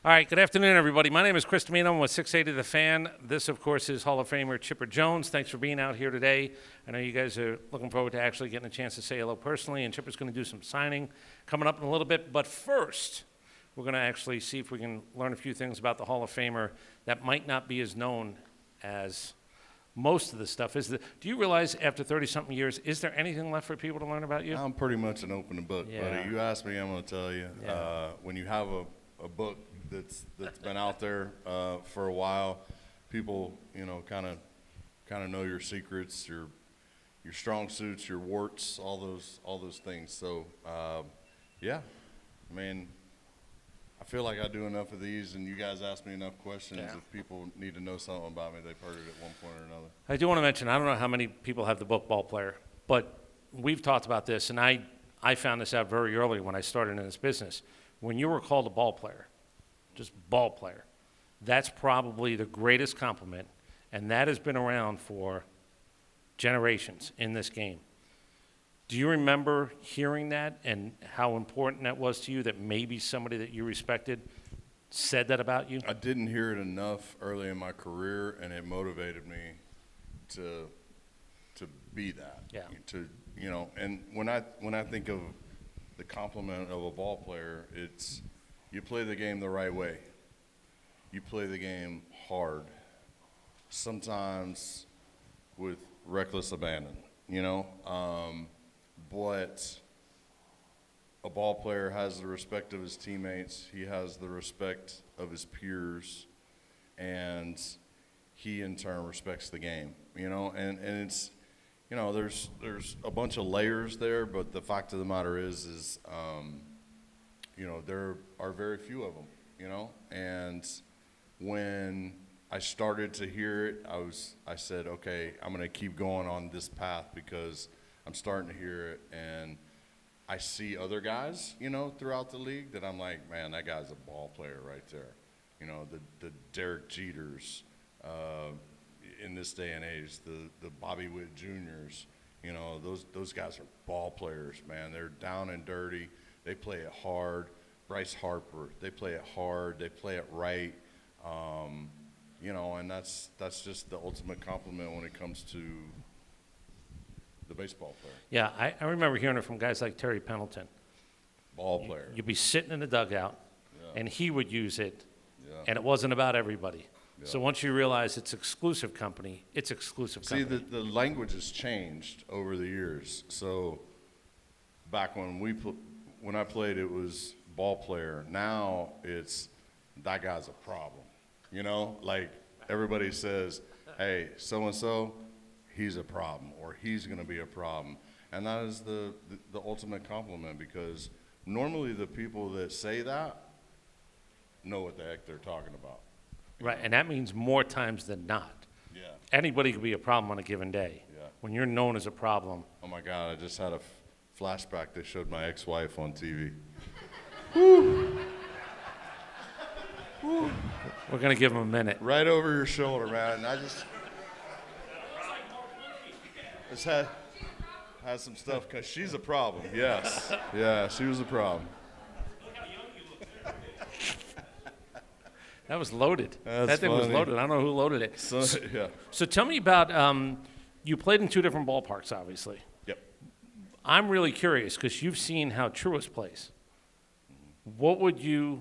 All right, good afternoon, everybody. My name is Chris Dimino. I'm with 680 The Fan. This, of course, is Hall of Famer Chipper Jones. Thanks for being out here today. I know you guys are looking forward to actually getting a chance to say hello personally, and Chipper's going to do some signing coming up in a little bit. But first, we're going to actually see if we can learn a few things about the Hall of Famer that might not be as known as most of the stuff. Do you realize after 30-something years, is there anything left for people to learn about you? I'm pretty much an open book, Yeah. buddy. You ask me, I'm going to tell you. Yeah. When you have a book that's been out there for a while, people, kind of know your secrets, your strong suits, your warts, all those things. So, yeah, I mean, I feel like I do enough of these, and you guys ask me enough questions. Yeah. If people need to know something about me, they've heard it at one point or another. I do want to mention, I don't know how many people have the book Ball Player, but we've talked about this, and I found this out very early when I started in this business. When you were called a ball player, just ball player, that's probably the greatest compliment, and that has been around for generations in this game. Do you remember hearing that and how important that was to you, that maybe somebody that you respected said that about you? I didn't hear it enough early in my career, and it motivated me to be that. Yeah. And when I think of the compliment of a ball player, it's you play the game the right way. You play the game hard, sometimes with reckless abandon, but a ball player has the respect of his teammates. He has the respect of his peers, and he in turn respects the game, and it's, there's a bunch of layers there, but the fact of the matter is there are very few of them, and when I started to hear it, I said, okay, I'm going to keep going on this path because I'm starting to hear it, and I see other guys, throughout the league that I'm like, man, that guy's a ball player right there. The Derek Jeters in this day and age, the Bobby Witt Juniors, those guys are ball players, man. They're down and dirty. They play it hard. Bryce Harper, they play it hard. They play it right. And that's just the ultimate compliment when it comes to the baseball player. Yeah, I remember hearing it from guys like Terry Pendleton. Ball player. You'd be sitting in the dugout, Yeah. and he would use it, Yeah. and it wasn't about everybody. Yeah. So once you realize it's exclusive company, it's exclusive See, company. the language has changed over the years. So back when I played, it was ball player. Now it's that guy's a problem. Like everybody says, hey, so-and-so, he's a problem, or he's going to be a problem. And that is the ultimate compliment, because normally the people that say that know what the heck they're talking about. Right, and that means more times than not. Yeah. Anybody could be a problem on a given day. Yeah. When you're known as a problem. Oh, my God, I just had a flashback. They showed my ex-wife on TV. We're going to give him a minute. Right over your shoulder, man. And I just had some stuff, because she's a problem, yes. Yeah, she was a problem. That was loaded. That's that thing was funny. loaded. I don't know who loaded it. So, yeah. So tell me about, you played in 2 different ballparks, obviously. Yep. I'm really curious, because you've seen how Truist plays. What would you,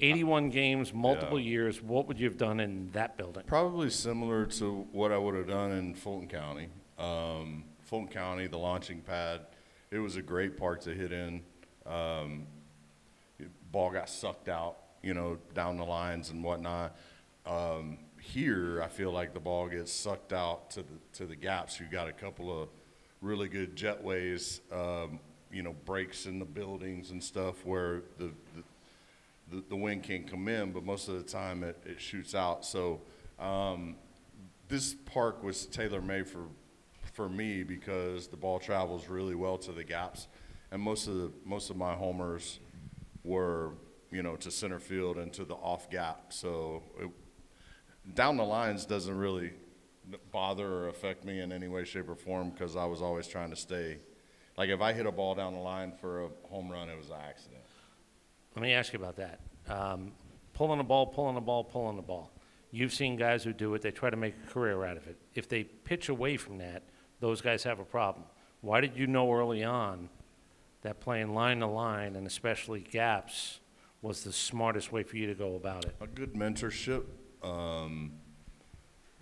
81 games, multiple years, what would you have done in that building? Probably similar to what I would have done in Fulton County. Fulton County, the launching pad, it was a great park to hit in. Ball got sucked out, down the lines and whatnot. Here, I feel like the ball gets sucked out to the gaps. You got a couple of really good jetways, breaks in the buildings and stuff where the wind can't come in, but most of the time it shoots out. So this park was tailor-made for me, because the ball travels really well to the gaps, and most of my homers were to center field and to the off gap. So down the lines doesn't really bother or affect me in any way, shape, or form, because I was always trying to stay. Like if I hit a ball down the line for a home run, it was an accident. Let me ask you about that. pulling the ball, pulling the ball, pulling the ball. You've seen guys who do it. They try to make a career out of it. If they pitch away from that, those guys have a problem. Why did you know early on that playing line to line, and especially gaps, was the smartest way for you to go about it? A good mentorship. One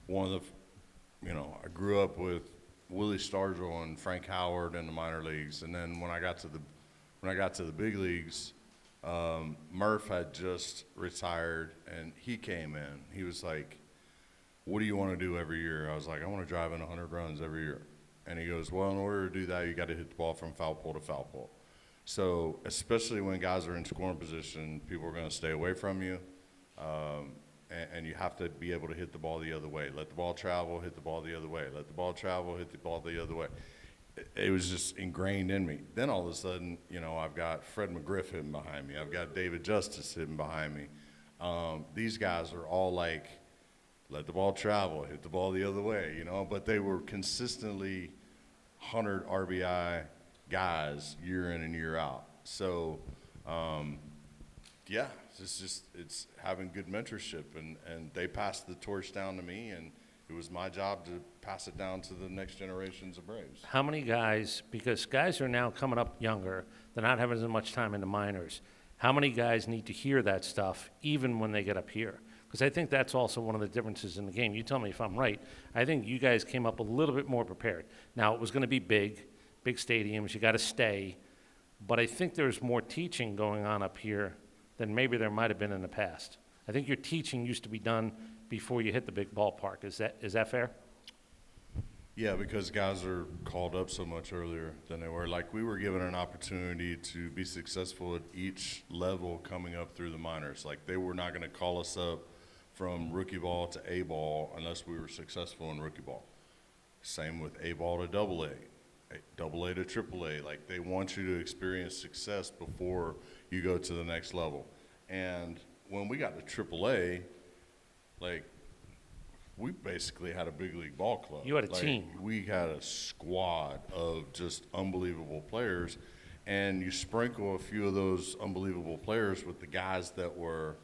of the, I grew up with Willie Stargell and Frank Howard in the minor leagues, and then when I got to the big leagues, Murph had just retired, and he came in. He was like, "What do you want to do every year?" I was like, "I want to drive in 100 runs every year." And he goes, "Well, in order to do that, you got to hit the ball from foul pole to foul pole." So especially when guys are in scoring position, people are going to stay away from you, and you have to be able to hit the ball the other way. Let the ball travel, hit the ball the other way. Let the ball travel, hit the ball the other way. It was just ingrained in me. Then all of a sudden, I've got Fred McGriff hitting behind me. I've got David Justice hitting behind me. These guys are all like, let the ball travel, hit the ball the other way, But they were consistently 100 RBI guys year in and year out. So, it's having good mentorship, and they passed the torch down to me, and it was my job to pass it down to the next generations of Braves. How many guys, because guys are now coming up younger, they're not having as much time in the minors. How many guys need to hear that stuff even when they get up here? Because I think that's also one of the differences in the game. You tell me if I'm right. I think you guys came up a little bit more prepared. Now, it was going to be big stadiums, you got to stay. But I think there's more teaching going on up here than maybe there might have been in the past. I think your teaching used to be done before you hit the big ballpark. Is that fair? Yeah, because guys are called up so much earlier than they were. Like, we were given an opportunity to be successful at each level coming up through the minors. Like, they were not going to call us up from rookie ball to A ball unless we were successful in rookie ball. Same with A ball to double A to triple A. Like, they want you to experience success before you go to the next level. And when we got to triple A, like, we basically had a big league ball club. You had a team. We had a squad of just unbelievable players, and you sprinkle a few of those unbelievable players with the guys that were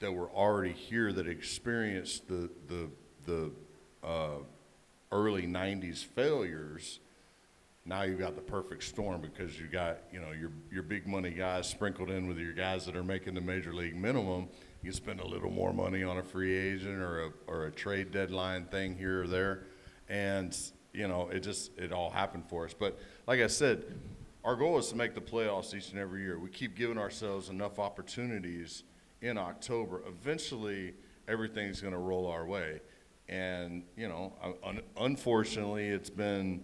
already here, that experienced the early 90s failures. Now you've got the perfect storm, because you got, your big money guys sprinkled in with your guys that are making the major league minimum. You spend a little more money on a free agent or a trade deadline thing here or there, and it all happened for us. But like I said, our goal is to make the playoffs each and every year. We keep giving ourselves enough opportunities in October. Eventually, everything's going to roll our way, and unfortunately, it's been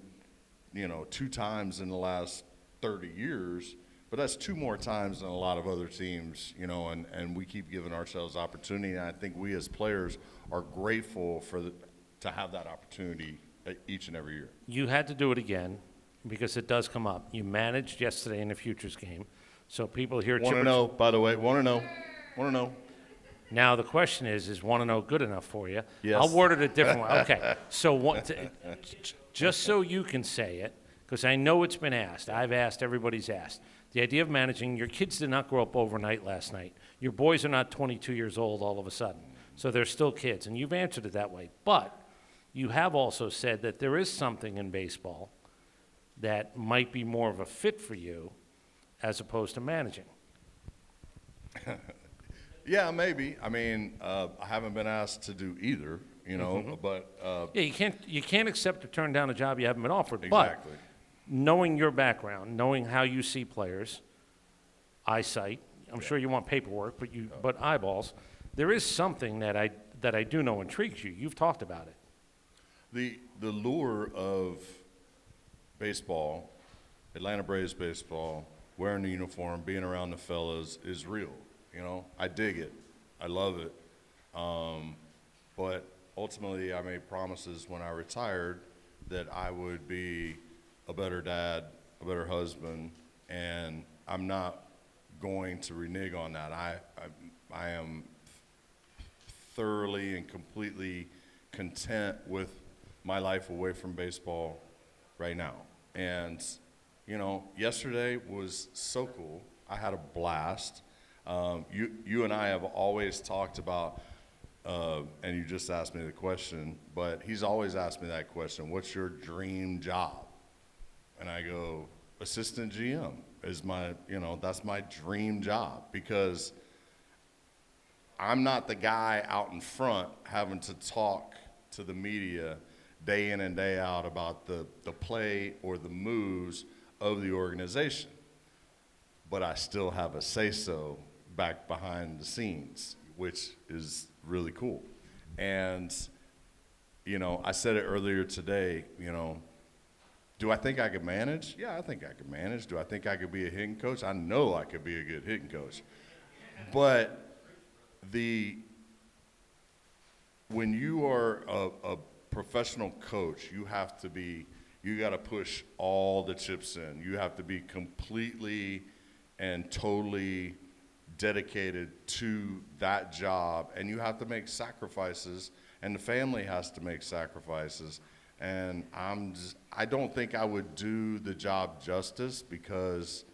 2 times in the last 30 years. But that's 2 more times than a lot of other teams, and we keep giving ourselves opportunity. And I think we as players are grateful to have that opportunity each and every year. You had to do it again because it does come up. You managed yesterday in the Futures game. So people here... 1-0, by the way. 1-0. 1-0. Now the question is 1-0 good enough for you? Yes. I'll word it a different way. Okay. So just so you can say it, because I know it's been asked. I've asked, everybody's asked. The idea of managing, your kids did not grow up overnight last night. Your boys are not 22 years old all of a sudden. So they're still kids, and you've answered it that way. But you have also said that there is something in baseball that might be more of a fit for you as opposed to managing. Yeah, maybe. I mean, I haven't been asked to do either, but... Yeah, you can't accept to turn down a job you haven't been offered. Exactly. But knowing your background, knowing how you see players, eyesight, I'm sure you want paperwork, but eyeballs, there is something that I do know intrigues you. You've talked about it. The lure of baseball, Atlanta Braves baseball, wearing the uniform, being around the fellas is real. I dig it. I love it. But ultimately, I made promises when I retired that I would be a better dad, a better husband, and I'm not going to renege on that. I am thoroughly and completely content with my life away from baseball right now. And, yesterday was so cool. I had a blast. You and I have always talked about, and you just asked me the question, but he's always asked me that question, what's your dream job? And I go, assistant GM is my, that's my dream job, because I'm not the guy out in front having to talk to the media day in and day out about the play or the moves of the organization. But I still have a say-so back behind the scenes, which is really cool. And, I said it earlier today, do I think I could manage? Yeah, I think I could manage. Do I think I could be a hitting coach? I know I could be a good hitting coach. But when you are a professional coach, you got to push all the chips in. You have to be completely and totally dedicated to that job, and you have to make sacrifices, and the family has to make sacrifices. And I don't think I would do the job justice, because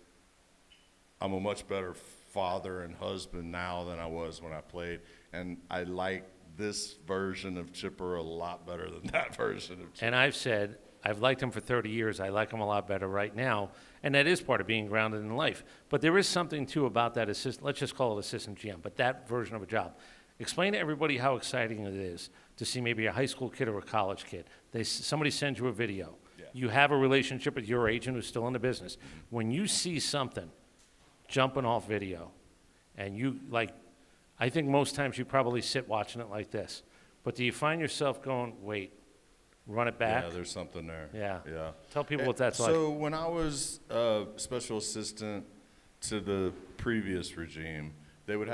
I'm a much better father and husband now than I was when I played, and I like this version of Chipper a lot better than that version of Chipper. And I've said, I've liked him for 30 years. I like him a lot better right now. And that is part of being grounded in life. But there is something, too, about that assistant, let's just call it assistant GM, but that version of a job. Explain to everybody how exciting it is to see maybe a high school kid or a college kid. Somebody sends you a video. Yeah. You have a relationship with your agent who's still in the business. When you see something jumping off video, and I think most times you probably sit watching it like this. But do you find yourself going, wait, run it back? Yeah, there's something there. Yeah. Yeah. Tell people what that's like. So when I was special assistant to the previous regime, they would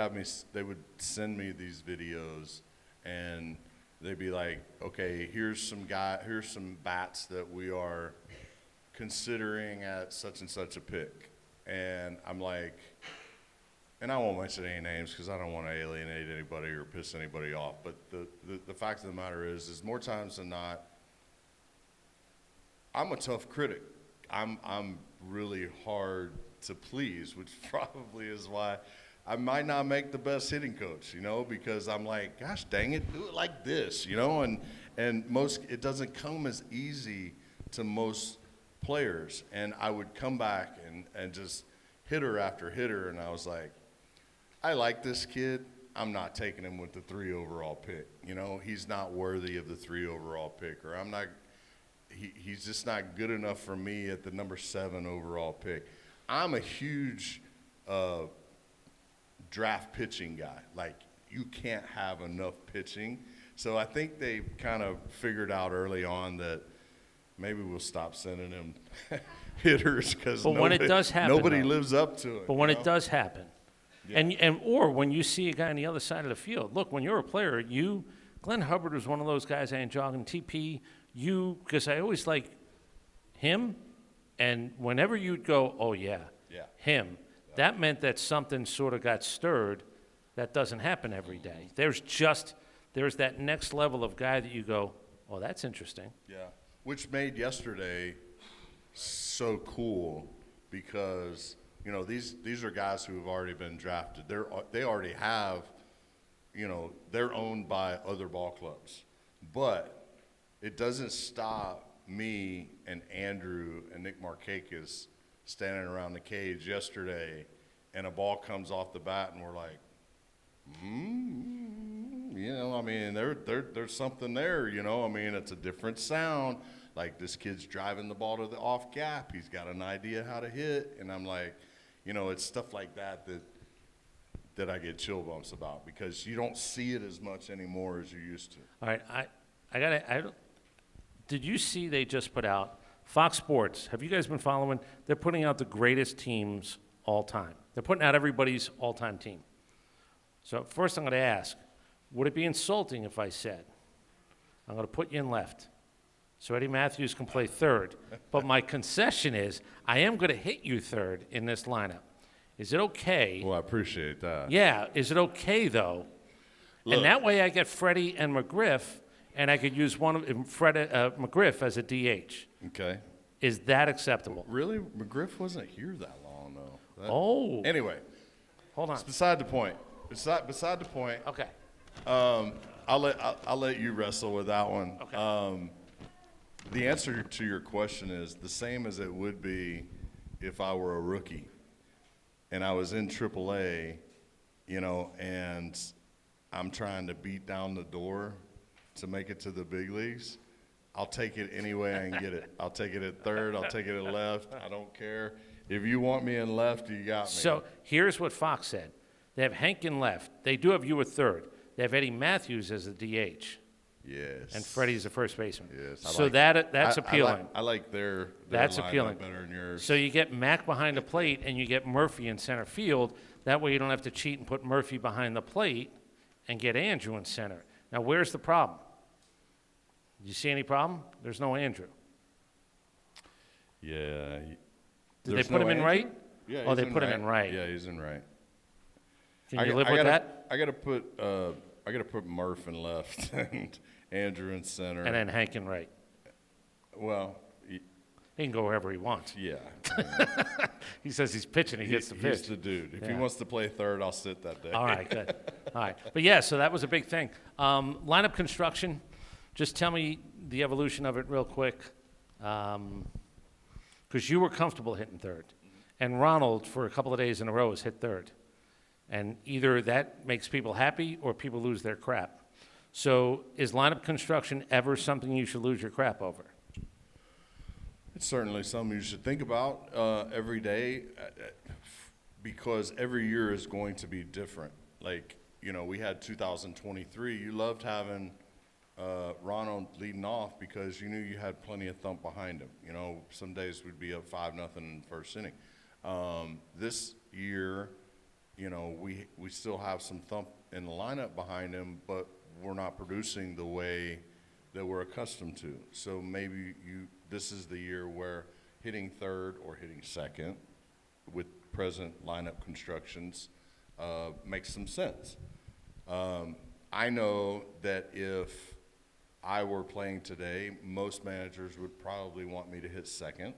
send me these videos, and they'd be like, okay, here's some bats that we are considering at such and such a pick. And I'm like, and I won't mention any names because I don't want to alienate anybody or piss anybody off, but the fact of the matter is more times than not, I'm a tough critic. I'm really hard to please, which probably is why I might not make the best hitting coach, because I'm like, gosh dang it, do it like this, and it doesn't come as easy to most players. And I would come back and just hitter after hitter, and I was like, I like this kid. I'm not taking him with the 3 overall pick. He's not worthy of the 3 overall pick, or he's just not good enough for me at the number 7 overall pick. I'm a huge draft pitching guy. Like, you can't have enough pitching. So I think they kind of figured out early on that maybe we'll stop sending him hitters, because nobody lives up to it. But when it does happen, yeah. Or when you see a guy on the other side of the field, look, when you're a player, Glenn Hubard was one of those guys I enjoyed in TP. Because I always like him, and whenever you'd go, oh yeah, him, that meant that something sort of got stirred. That doesn't happen every day. There's that next level of guy that you go, oh, that's interesting. Yeah, which made yesterday so cool, because these are guys who have already been drafted. They already have, they're owned by other ball clubs, but it doesn't stop me and Andrew and Nick Markakis standing around the cage yesterday, and a ball comes off the bat, and we're like, there's something there, it's a different sound. Like, this kid's driving the ball to the off gap. He's got an idea how to hit, and I'm like, it's stuff like that I get chill bumps about, because you don't see it as much anymore as you used to. All right, did you see they just put out Fox Sports? Have you guys been following? They're putting out the greatest teams all time. They're putting out everybody's all-time team. So first I'm going to ask, would it be insulting if I said, I'm going to put you in left so Eddie Matthews can play third, but my concession is I am going to hit you third in this lineup. Is it okay? Well, I appreciate that. Yeah. Is it okay, though? Look, and that way I get Freddie and McGriff, and I could use one of McGriff as a DH. Okay. Is that acceptable? Really? McGriff wasn't here that long, though. Anyway, hold on. It's beside the point. Beside the point. Okay. I'll let you wrestle with that one. Okay. The answer to your question is the same as it would be if I were a rookie and I was in AAA, and I'm trying to beat down the door to make it to the big leagues. I'll take it any way I can get it. I'll take it at third. I'll take it at left. I don't care. If you want me in left, you got me. So here's what Fox said. They have Hank in left. They do have you at third. They have Eddie Matthews as the DH. Yes. And Freddie's the first baseman. Yes. So that's appealing. I like their That's lineup appealing. better than yours. So you get Mac behind the plate and you get Murphy in center field. That way you don't have to cheat and put Murphy behind the plate and get Andrew in center. Now, where's the problem? Do you see any problem? There's no Andrew. Yeah. Did they put him in right? Yeah. Oh, they put him in right. Yeah, he's in right. Can you live with that? I gotta put Murph in left and Andrew in center. And then Hank in right. Well, He can go wherever he wants. yeah. He says he's pitching, he gets the pitch. He's the dude. If he Yeah. wants to play third, I'll sit that day. All right, good. All right. But yeah, so that was a big thing. Lineup construction, just tell me the evolution of it real quick. Because you were comfortable hitting third. And Ronald, for a couple of days in a row, has hit third. And either that makes people happy or people lose their crap. So is lineup construction ever something you should lose your crap over? It's certainly something you should think about every day because every year is going to be different. Like, we had 2023. You loved having Ronald leading off because you knew you had plenty of thump behind him. Some days we'd be up 5-0 in the first inning. This year, we still have some thump in the lineup behind him, but we're not producing the way that we're accustomed to. So maybe this is the year where hitting third or hitting second with present lineup constructions makes some sense. I know that if I were playing today, most managers would probably want me to hit second,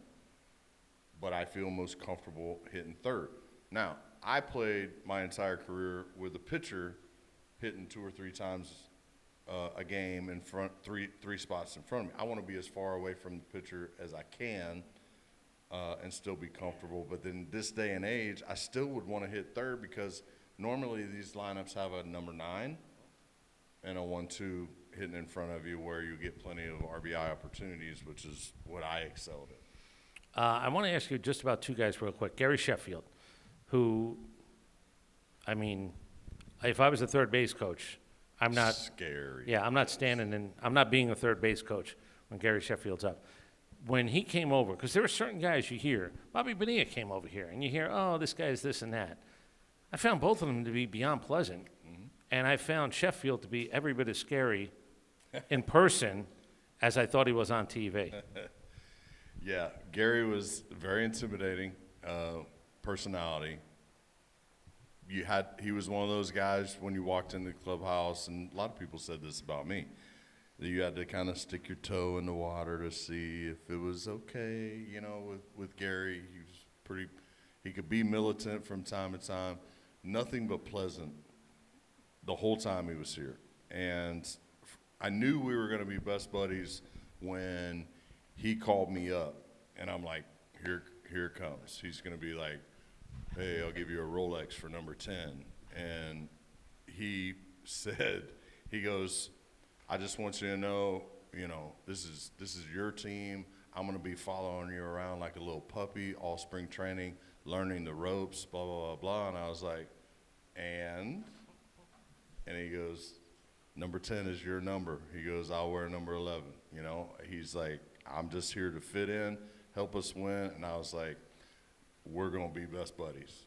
but I feel most comfortable hitting third. Now, I played my entire career with a pitcher hitting 2 or 3 times a game in front, three spots in front of me. I want to be as far away from the pitcher as I can and still be comfortable. But then this day and age, I still would want to hit third because normally these lineups have a number 9 and a 1-2 hitting in front of you where you get plenty of RBI opportunities, which is what I excelled at. I want to ask you just about 2 guys real quick. Gary Sheffield, who, if I was a third base coach, I'm not scary. Yeah, I'm not being a third base coach when Gary Sheffield's up. When he came over, because there are certain guys you hear, Bobby Bonilla came over here, and you hear, oh, this guy's this and that. I found both of them to be beyond pleasant, and I found Sheffield to be every bit as scary in person as I thought he was on TV. Yeah, Gary was very intimidating personality. He was one of those guys when you walked in the clubhouse, and a lot of people said this about me, that you had to kind of stick your toe in the water to see if it was okay. With Gary, he could be militant from time to time, nothing but pleasant the whole time he was here. And I knew we were going to be best buddies when he called me up, and I'm like, here it comes. He's going to be like, hey, I'll give you a Rolex for number 10. And he said, he goes, I just want you to know, this is your team. I'm going to be following you around like a little puppy all spring training, learning the ropes, blah, blah, blah, blah. And I was like, and he goes, number 10 is your number. He goes, I'll wear number 11. He's like, I'm just here to fit in, help us win. And I was like, we're going to be best buddies,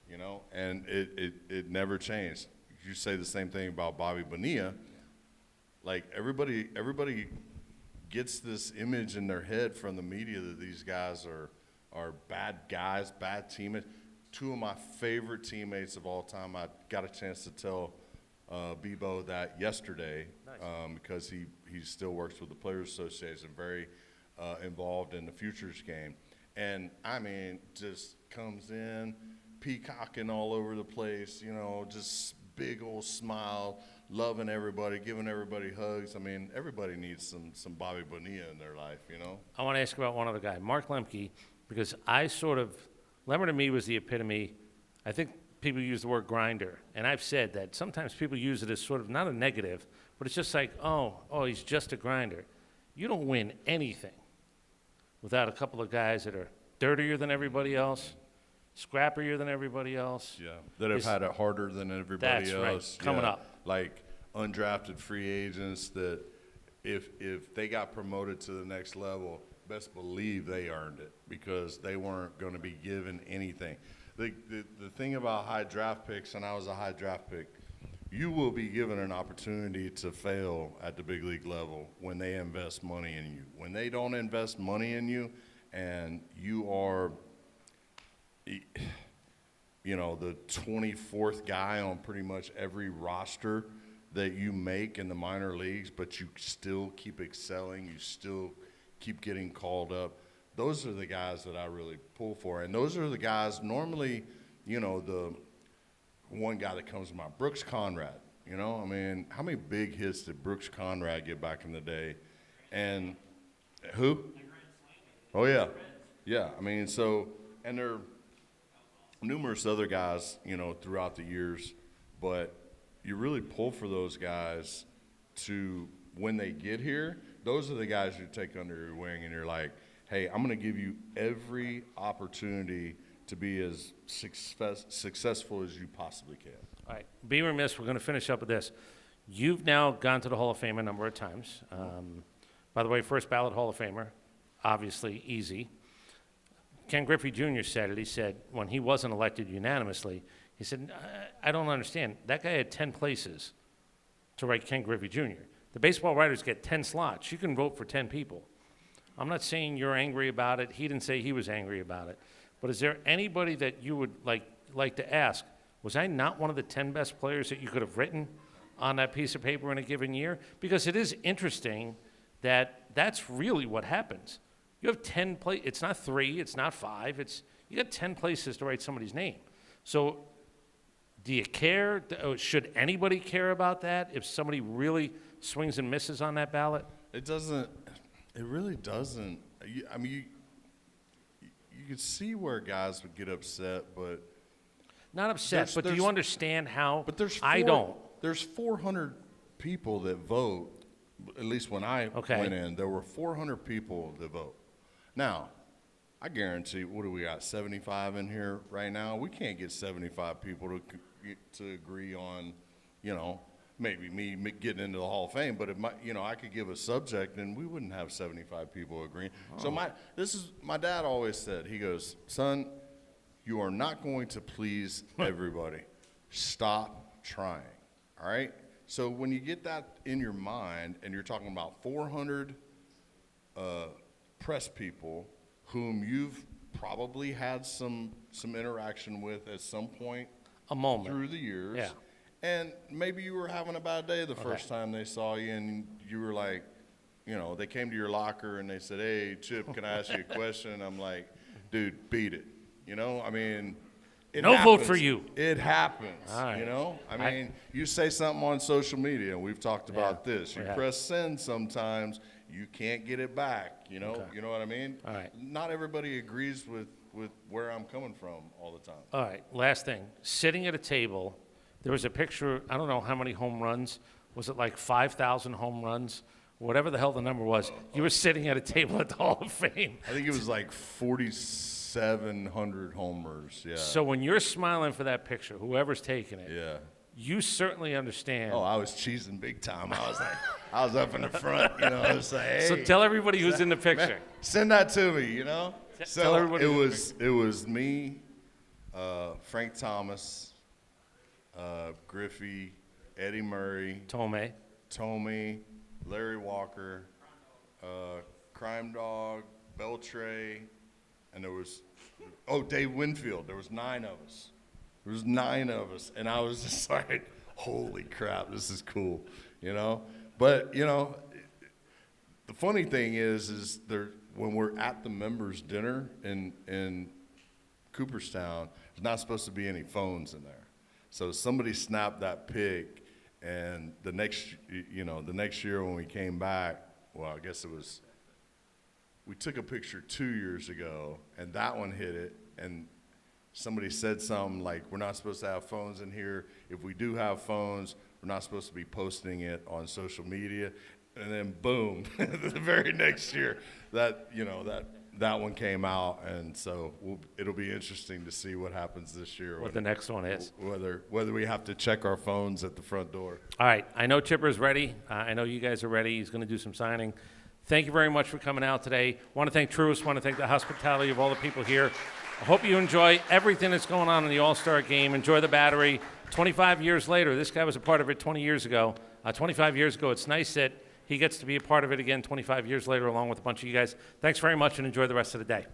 and it never changed. You say the same thing about Bobby Bonilla. Like, everybody gets this image in their head from the media that these guys are bad guys, bad teammates. 2 of my favorite teammates of all time, I got a chance to tell Bebo that yesterday. Nice. Because he still works with the Players Association, very involved in the futures game. And, just comes in, peacocking all over the place, you know, just big old smile, loving everybody, giving everybody hugs. I mean, everybody needs some Bobby Bonilla in their life, you know? I want to ask about one other guy, Mark Lemke, because Lemmer to me was the epitome. I think people use the word grinder, and I've said that sometimes people use it as sort of not a negative, but it's just like, oh, he's just a grinder. You don't win anything without a couple of guys that are dirtier than everybody else, scrappier than everybody else. Yeah, that have had it harder than everybody That's else. right, coming up. Like undrafted free agents that if they got promoted to the next level, best believe they earned it because they weren't going to be given anything. The thing about high draft picks, and I was a high draft pick, you will be given an opportunity to fail at the big league level when they invest money in you. When they don't invest money in you and you are, you know, the 24th guy on pretty much every roster that you make in the minor leagues, but you still keep excelling, you still keep getting called up, those are the guys that I really pull for. And those are the guys normally, you know, the one guy that comes to mind, Brooks Conrad. You know, I mean, how many big hits did Brooks Conrad get back in the day? And who? Oh, yeah. Yeah, I mean, so, and there are numerous other guys, you know, throughout the years, but you really pull for those guys to, when they get here, those are the guys you take under your wing and you're like, hey, I'm going to give you every opportunity to be as successful as you possibly can. All right, be remiss, we're going to finish up with this. You've now gone to the Hall of Fame a number of times. By the way, first ballot Hall of Famer, obviously easy. Ken Griffey Jr. said it. He said when he wasn't elected unanimously, he said, I don't understand. That guy had 10 places to write Ken Griffey Jr. The baseball writers get 10 slots. You can vote for 10 people. I'm not saying you're angry about it. He didn't say he was angry about it. But is there anybody that you would like to ask, was I not one of the 10 best players that you could have written on that piece of paper in a given year? Because it is interesting that that's really what happens. You have 10 places. It's not 3, it's not 5. You got 10 places to write somebody's name. So do you care? Should anybody care about that if somebody really swings and misses on that ballot? It doesn't. It really doesn't. I mean, you could see where guys would get upset, but not upset. But do you understand how? But I don't. There's 400 people that vote. At least when I went in, there were 400 people that vote. Now, I guarantee. What do we got? 75 in here right now. We can't get 75 people to agree on, you know, maybe me getting into the Hall of Fame, but it might, you know, I could give a subject and we wouldn't have 75 people agreeing. Oh. So my dad always said, he goes, son, you are not going to please everybody. Stop trying, all right? So when you get that in your mind and you're talking about 400 press people whom you've probably had some interaction with at some point a moment through the years. Yeah. And maybe you were having a bad day the first time they saw you, and you were like, you know, they came to your locker and they said, hey, Chip, can I ask you a question? And I'm like, dude, beat it. You know, I mean, it no happens. Vote for you. It happens, all right. You know? I mean, you say something on social media, and we've talked about this. You press send sometimes, you can't get it back, you know? You know what I mean? All right. Not everybody agrees with where I'm coming from all the time. All right, last thing. Sitting at a table, there was a picture, I don't know how many home runs. Was it like 5,000 home runs? Whatever the hell the number was. You were sitting at a table at the Hall of Fame. I think it was like 4,700 homers, yeah. So when you're smiling for that picture, whoever's taking it, you certainly understand. Oh, I was cheesing big time. I was like, I was up in the front, you know. I was like, hey. So tell everybody who's in the picture. Man, send that to me, you know. So tell everybody it was me, Frank Thomas, Griffey, Eddie Murray, Tomei, Larry Walker, Crime Dog, Beltray, and there was, Dave Winfield. There was 9 of us. And I was just like, holy crap, this is cool, you know? But, you know, the funny thing is when we're at the members' dinner in Cooperstown, there's not supposed to be any phones in there. So somebody snapped that pic, and the next year when we came back, well, I guess we took a picture 2 years ago, and that one hit it, and somebody said something like, we're not supposed to have phones in here. If we do have phones, we're not supposed to be posting it on social media. And then boom, the very next year, that one came out, and so it'll be interesting to see what happens this year. What the next one is. Whether we have to check our phones at the front door. All right, I know Chipper's ready. I know you guys are ready. He's going to do some signing. Thank you very much for coming out today. Want to thank Truist. Want to thank the hospitality of all the people here. I hope you enjoy everything that's going on in the All-Star Game. Enjoy the Battery. 25 years later, this guy was a part of it 20 years ago. 25 years ago, it's nice that he gets to be a part of it again 25 years later along with a bunch of you guys. Thanks very much and enjoy the rest of the day.